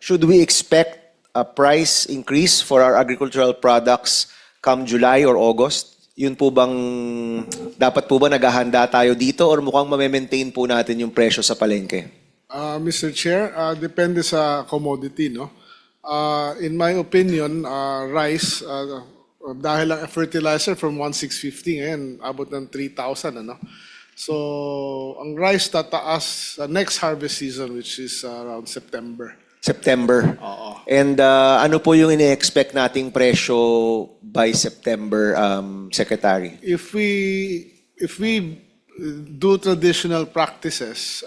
should we expect a price increase for our agricultural products come July or August? Yun po bang, dapat po ba naghahanda tayo dito or mukhang ma-maintain po natin yung presyo sa palengke? Mr. Chair, depende sa commodity, no? In my opinion, rice, dahil ang fertilizer from 1,650 ngayon, abot ng 3,000, ano? So, ang rice tataas sa next harvest season, which is around September. September. Oo. And ano po yung ini-expect nating presyo by September, Secretary? If we do traditional practices,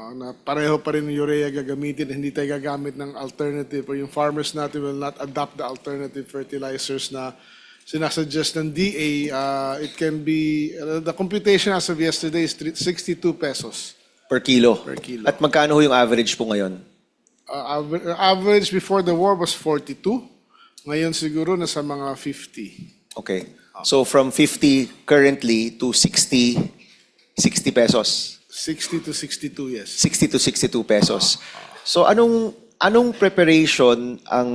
na pareho pa rin yung urea gagamitin, hindi tayo gagamit ng alternative, or yung farmers natin will not adopt the alternative fertilizers na sinasuggest ng DA, it can be, the computation as of yesterday is 62 pesos. Per kilo? Per kilo. At magkano ho yung average po ngayon? Average before the war was 42. Ngayon siguro nasa mga 50. Okay. So from 50 currently to 60 pesos. 60 to 62, yes. 60 to 62 pesos. So anong preparation ang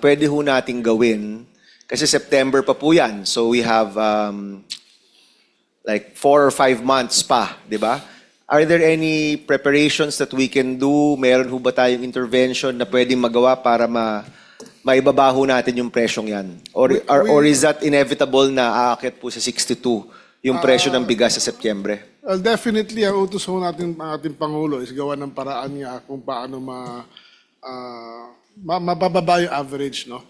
pwede ho nating gawin? Kasi September pa po yan. So we have like 4 or 5 months pa, di ba? Are there any preparations that we can do? Meron ho ba tayong intervention na pwedeng magawa para maibabaho natin yung presyong yan? Or is that inevitable na aakit po sa 62 yung presyo ng bigas sa September? Well, definitely, ang utos ho natin ang ating Pangulo is gawa ng paraan niya kung paano mabababa yung average, no?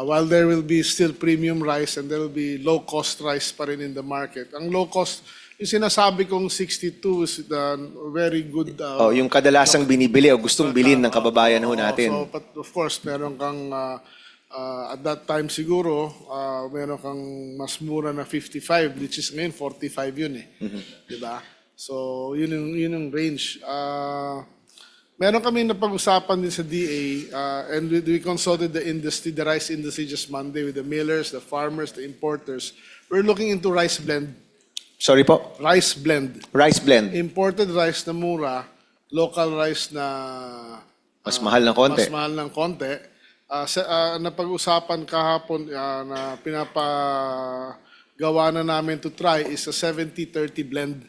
While there will be still premium rice and there will be low-cost rice pa rin in the market. Ang low-cost, yung sinasabi kong 62 is the very good... yung kadalasang binibili o gustong bilhin ng kababayan ho natin. So, but of course, meron kang... at that time siguro, meron kang mas mura na 55, which is ngayon 45 yun eh. Diba? So, yun yung range. Meron kami napag-usapan din sa DA, and we consulted the industry, the rice industry just Monday with the millers, the farmers, the importers. We're looking into rice blend. Sorry po? Rice blend. Rice blend. Imported rice na mura, local rice na... Mas mahal ng konti. Mas mahal ng konti. Napag-usapan kahapon na pinapagawa na namin to try is a 70-30 blend.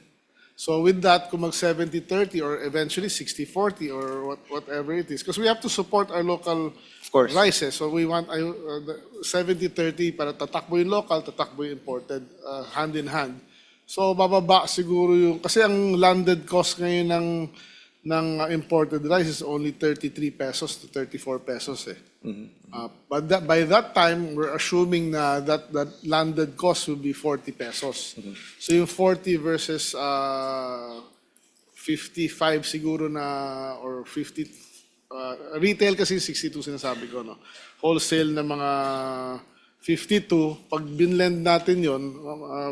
So with that, kung mag 70-30 or eventually 60-40 or whatever it is, because we have to support our local rice. So we want 70-30 para tatakbo yung local, tatakbo yung imported, hand in hand. So bababa siguro yung, kasi ang landed cost ngayon ng imported rice is only 33 pesos to 34 pesos eh. But by that time, we're assuming na that landed cost will be 40 pesos. So yung 40 versus 55 siguro na, or 50, retail kasi 62 sinasabi ko, no? Wholesale na mga 52, pag binlend natin yon,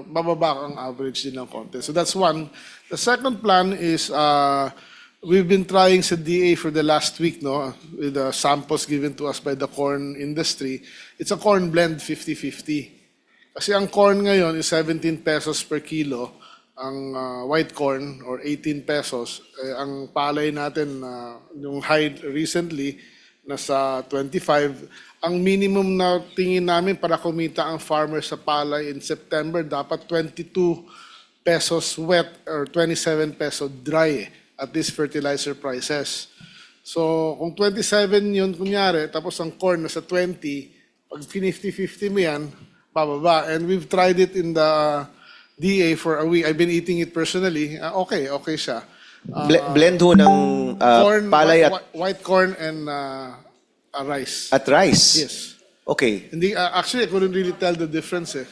bababa ang average din ng konti. So that's one. The second plan is, we've been trying sa DA for the last week, no, with the samples given to us by the corn industry. It's a corn blend 50-50. Kasi ang corn ngayon is 17 pesos per kilo, ang white corn or 18 pesos. Ang palay natin, yung high recently, nasa 25. Ang minimum na tingin namin para kumita ang farmer sa palay in September, dapat 22 pesos wet or 27 pesos dry at these fertilizer prices. So, kung 27 yun, kunyari, tapos ang corn nasa 20, pag 50-50 mo yan, bababa. And we've tried it in the DA for a week. I've been eating it personally. Okay siya. Blend ho ng Corn, palay at white corn and rice. At rice? Yes. Okay. Hindi, actually, I couldn't really tell the difference eh.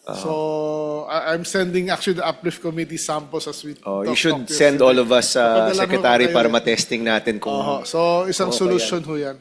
So, I'm sending actually the Uplift Committee samples as we you should send all of us, Secretary, para matesting natin kung... So, isang solution ho yan.